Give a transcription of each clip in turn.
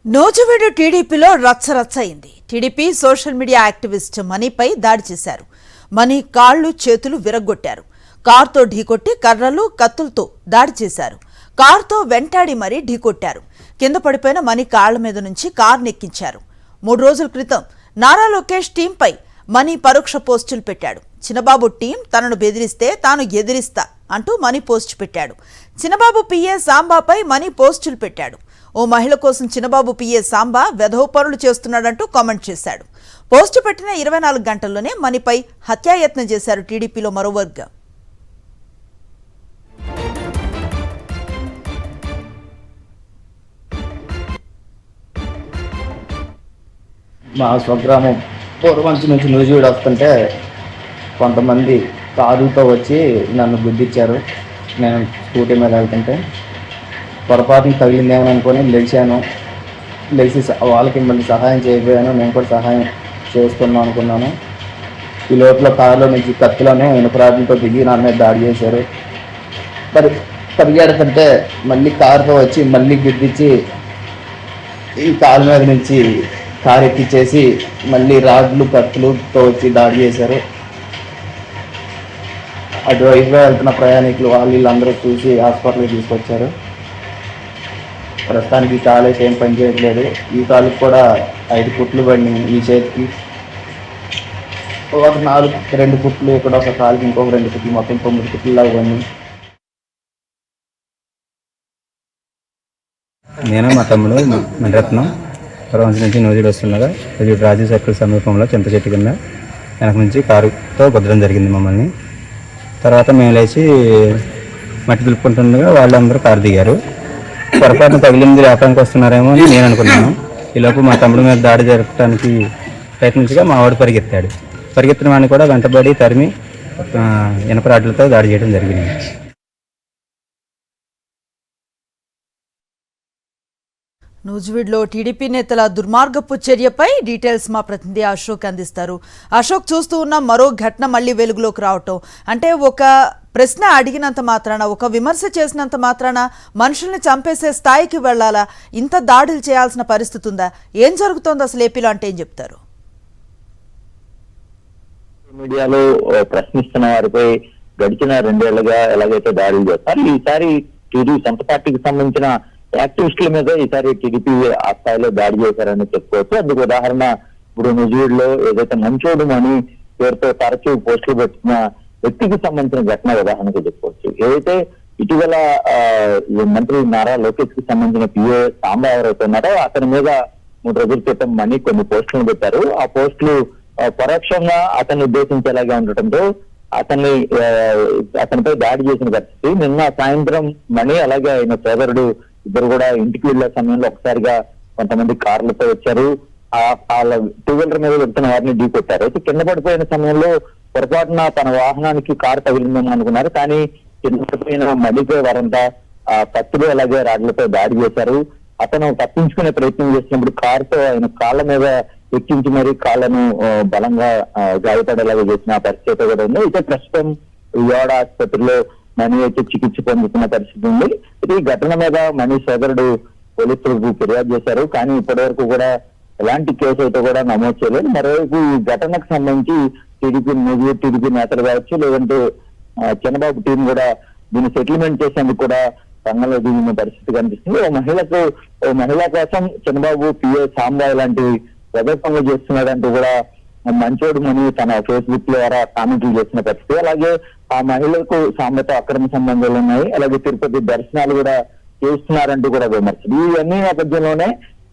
నూజివీడు టీడీపీలో రచ్చరచ్చయింది. TDP social media activist మనీపై దాడి చేశారు. మనీ కాళ్లు చేతులు విరగ్గొట్టారు. కారుతో ఢీకొట్టి కర్రలు కత్తులతో దాడి చేశారు. కారుతో వెంటాడి మరీ ఢీకొట్టారు. కింద పడిపోయిన మనీ కాళ్ల మీద నుంచి కారు నెక్కించారు. 3 రోజుల క్రితం నారా లోకేష్ టీంపై మనీ పరోక్ష పోస్టులు పెట్టాడు. చిన్నబాబు టీం తనను బెదిరిస్తే తాను ఎదిరిస్తా అంటూ మనీ పోస్ట్ పెట్టాడు. చిన్నబాబు పిఏ సాంబాపై మనీ పోస్టులు పెట్టాడు. ఓ మహిళ కోసం చిన్నబాబు పిఏ సాంబా వెధవ పనులు చేస్తున్నాడంటూ కామెంట్ చేశాడు. పోస్టు పెట్టిన 24 గంటల్లోనే మనీపై హత్యాయత్నం చేశారు టీడీపీలో మరో వర్గం. మా స్వగ్రామం పూర్వంచి నుంచి నూజివీడు వస్తుంటే కొంతమంది కారుతో వచ్చి నన్ను గుద్దిచ్చారు. నేను స్కూటీ మీద వెళ్తుంటే పొరపాటున తగిలిందేమని అనుకొని లేచి వాళ్ళకి మళ్ళీ సహాయం చేయకపోయాను. నేను కూడా సహాయం చేస్తున్నాను అనుకున్నాను. ఈ లోపల కారులో నుంచి కత్తులను ఇనుపరాడంతో దిగి నా మీద దాడి చేశారు. పరిగెడుతుంటే మళ్ళీ కారుతో వచ్చి మళ్ళీ గుద్దిచ్చి ఈ కారు మీద నుంచి కారు ఎక్కిచ్చేసి మళ్ళీ రాడ్లు కత్తులతో వచ్చి దాడి చేశారు. అటువైపుగా వెళ్తున్న ప్రయాణికులు వీళ్ళందరూ చూసి హాస్పిటల్కి తీసుకొచ్చారు. ప్రస్తుతానికి కాలేజ్ ఏం పని చేయట్లేదు. ఈ కాలుకి కూడా 5 కుట్లు పడినాయి. ఈ చేతికి ఒక 2 కుట్లు, ఇక్కడ ఒక కాలుకి ఇంకొక 2 కుట్లు, మొత్తం 9 కుట్లు లాగా పడినాయి. నేను మా తమ్ముడు మణిరత్నం పూర్వంచి నుంచి నూజివీడు వస్తుండగా నూజివీడు రాజు సర్కిల్ సమీపంలో చింత చెట్టు కింద వెనక నుంచి కారుతో గుద్దడం జరిగింది మమ్మల్ని. తర్వాత మేము లేచి మట్టి దులుపుకుంటుండగా వాళ్ళందరూ కారు దిగారు. పొరపాటున తగిలింది లేపడానికి వస్తున్నారేమో అని నేను అనుకున్నాను. ఈలోపు మా తమ్ముడి మీద దాడి జరపడానికి ప్రయత్నించగా మా వాడు పరిగెత్తిన వాడిని కూడా వెంటబడి తరిమి ఇనప రాడ్లతో దాడి చేయడం జరిగింది. నూజివీడులో టీడీపీ నేతల దుర్మార్గపు చర్యపై డీటెయిల్స్ మా ప్రతినిధి అశోక్ అందిస్తారు. అశోక్, చూస్తూ ఉన్న మరో ఘటన మళ్ళీ వెలుగులోకి రావటం అంటే ఒక ప్రశ్న అడిగినంత మాత్రాన, ఒక విమర్శ చేసినంత మాత్రాన మనుషుల్ని చంపేసే స్థాయికి వెళ్లాలా? ఇంత దాడులు చేయాల్సిన పరిస్థితి ఉందా? ఏం జరుగుతోంది అసలు ఏపీలో అంటే ఏం చెప్తారు? మీడియాలో ప్రశ్నిస్తున్న వారిపై గడిచిన 2 ఏళ్లుగా ఎలాగైతే దాడులు చేస్తారు, ఈసారి టీడీపీ సొంత పార్టీకి సంబంధించిన యాక్టివిస్టుల మీద ఈసారి టీడీపీ ఆ స్థాయిలో దాడి చేశారని చెప్పుకోవచ్చు. అందుకు ఉదాహరణ ఇప్పుడు నూజివీడులో ఏదైతే మంచోడు అని పేరుతో తరచూ పోస్టులు పెట్టిన వ్యక్తికి సంబంధించిన ఘటన ఉదాహరణకు చెప్పుకోవచ్చు. ఏదైతే ఇటీవల మంత్రి నారా లోకేష్ కి సంబంధించిన పిఏ సాంబా ఎవరైతే ఉన్నారో అతని మీద 3 రోజుల క్రితం మనీ కొన్ని పోస్టులను పెట్టారు. ఆ పోస్టులు పరోక్షంగా అతన్ని ఉద్దేశించేలాగా ఉండటంతో అతనిపై దాడి చేసిన పరిస్థితి. నిన్న సాయంత్రం మనీ అలాగే ఆయన సోదరుడు ఇద్దరు కూడా ఇంటికి వెళ్లే సమయంలో ఒకసారిగా కొంతమంది కార్లతో వచ్చారు. వాళ్ళ 2 వీలర్ మీద వెళ్తున్న వారిని ఢీకొట్టారు. అయితే కింద పడిపోయిన సమయంలో పొరపాటున తన వాహనానికి కారు తగిలిందని అనుకున్నారు. కానీ కింద పడిపోయిన మడిపై వారంతా కత్తులు అలాగే రాడ్లతో దాడి చేశారు. అతను తప్పించుకునే ప్రయత్నం చేసినప్పుడు కారుతో ఆయన కాళ్ళ మీద ఎక్కించి మరీ కాళ్ళను బలంగా గాయపడేలాగా చేసిన పరిస్థితి కూడా ఉంది. అయితే ప్రస్తుతం విజయవాడ ఆసుపత్రిలో మనీ అయితే చికిత్స పొందుతున్న పరిస్థితి ఉంది. అయితే ఈ ఘటన మీద మనీ సోదరుడు పోలీసులకు ఫిర్యాదు చేశారు. కానీ ఇప్పటి వరకు కూడా ఎలాంటి కేసు అయితే కూడా నమోదు చేయలేదు. మరోవైపు ఈ ఘటనకు సంబంధించి టీడీపీ నేతలు కావచ్చు, లేదంటే చంద్రబాబు టీం కూడా దీన్ని సెటిల్మెంట్ చేసేందుకు కూడా రంగంలో దిగిన పరిస్థితి కనిపిస్తుంది. ఓ మహిళ కోసం చంద్రబాబు పిఏ సాంబా లాంటి ప్రదర్శనలు చేస్తున్నాడంటూ కూడా మంచోడు మని తన ఫేస్బుక్ ద్వారా కామెంట్లు చేసిన పరిస్థితి. అలాగే ఆ మహిళకు సాంబతో అక్రమ సంబంధాలు ఉన్నాయి, అలాగే తిరుపతి దర్శనాలు కూడా చేస్తున్నారంటూ కూడా విమర్శలు. ఇవన్నీ నేపథ్యంలోనే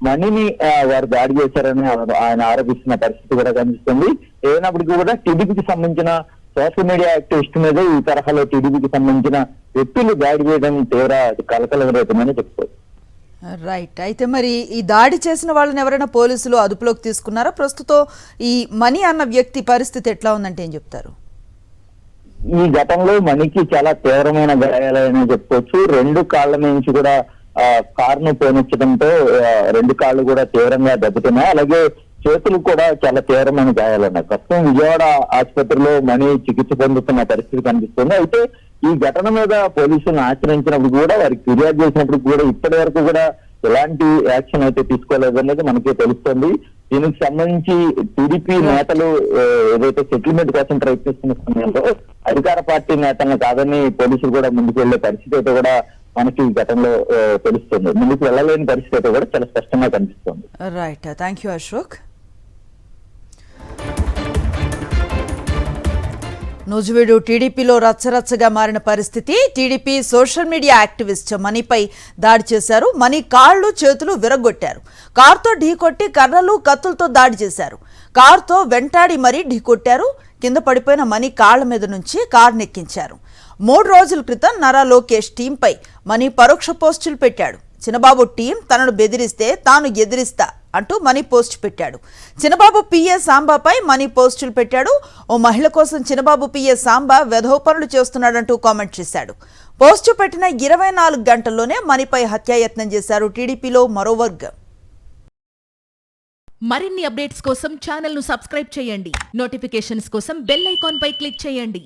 మనీని వారు దాడి చేశారని ఆయన ఆరోపిస్తున్న పరిస్థితి కూడా కనిపిస్తుంది. ఏదైనప్పటికీ కూడా టీడీపీకి సంబంధించిన సోషల్ మీడియా యాక్టివిస్ట్ మీద ఈ తరహాలో టీడీపీకి సంబంధించిన వ్యక్తులు దాడి చేయడం తీవ్ర కలకలం రేపమని చెప్పుకోవచ్చు. రైట్. అయితే మరి ఈ దాడి చేసిన వాళ్ళని ఎవరైనా పోలీసులు అదుపులోకి తీసుకున్నారా? ప్రస్తుతం ఈ మనీ అన్న వ్యక్తి పరిస్థితి ఎట్లా ఉందంటే ఏం చెప్తారు? ఈ ఘటనలో మనీకి చాలా తీవ్రమైన గాయాలని చెప్పుకోవచ్చు. 2 కాళ్ళ నుంచి కూడా కారును పోనిచ్చడంతో 2 కాళ్ళు కూడా తీవ్రంగా దెబ్బతిన్నాయి. అలాగే చేతులు కూడా చాలా తీవ్రమైన గాయాలున్నాయి. ప్రస్తుతం విజయవాడ ఆసుపత్రిలో మనీ చికిత్స పొందుతున్న పరిస్థితి కనిపిస్తుంది. అయితే ఈ ఘటన మీద పోలీసులను ఆశ్రయించినప్పుడు కూడా, వారికి ఫిర్యాదు చేసినప్పుడు కూడా ఇప్పటి వరకు కూడా ఎలాంటి యాక్షన్ అయితే తీసుకోలేదనేది మనకి తెలుస్తుంది. దీనికి సంబంధించి టీడీపీ నేతలు ఏదైతే సెటిల్మెంట్ కోసం ప్రయత్నిస్తున్న సమయంలో అధికార పార్టీ నేతలను కాదని పోలీసులు కూడా ముందుకు వెళ్లే పరిస్థితి అయితే కూడా మనకి గతంలో తెలుస్తుంది. ముందుకు వెళ్ళలేని పరిస్థితి అయితే కూడా చాలా స్పష్టంగా కనిపిస్తుంది. Right, thank you Ashok. Nuzvid టీడీపీలో రచ్చరచ్చగా మారిన పరిస్థితి. టీడీపీ సోషల్ మీడియా యాక్టివిస్ట్ మనీపై దాడి చేశారు. మనీ కాళ్లు చేతులు విరగొట్టారు. కారుతో ఢీకొట్టి కర్రలు కత్తులతో దాడి చేశారు. కారుతో వెంటాడి మరీ ఢీకొట్టారు. కింద పడిపోయిన మనీ కాళ్ల మీద నుంచి కారు నెక్కించారు. 3 రోజుల క్రితం నారా లోకేష్ టీంపై మనీ పరోక్ష పోస్టులు పెట్టాడు. చిన్నబాబు టీం తనను బెదిరిస్తే తాను ఎదిరిస్తా అంటూ మనీ పోస్ట్ పెట్టాడు. చిన్నబాబు పిఏ సాంబాపై మనీ పోస్టులు పెట్టాడు. ఓ మహిళ కోసం చిన్నబాబు పిఏ సాంబా వెధవ పనులు చేస్తున్నాడంటూ కామెంట్ చేశాడు. పోస్టు పెట్టిన 24 గంటల్లోనే మనీపై హత్యాయత్నం చేశారు టీడీపీలో మరో వర్గం. మరిన్ని అప్డేట్స్ కోసం ఛానల్ ను సబ్స్క్రైబ్ చేయండి. నోటిఫికేషన్స్ కోసం బెల్ ఐకాన్ పై క్లిక్ చేయండి.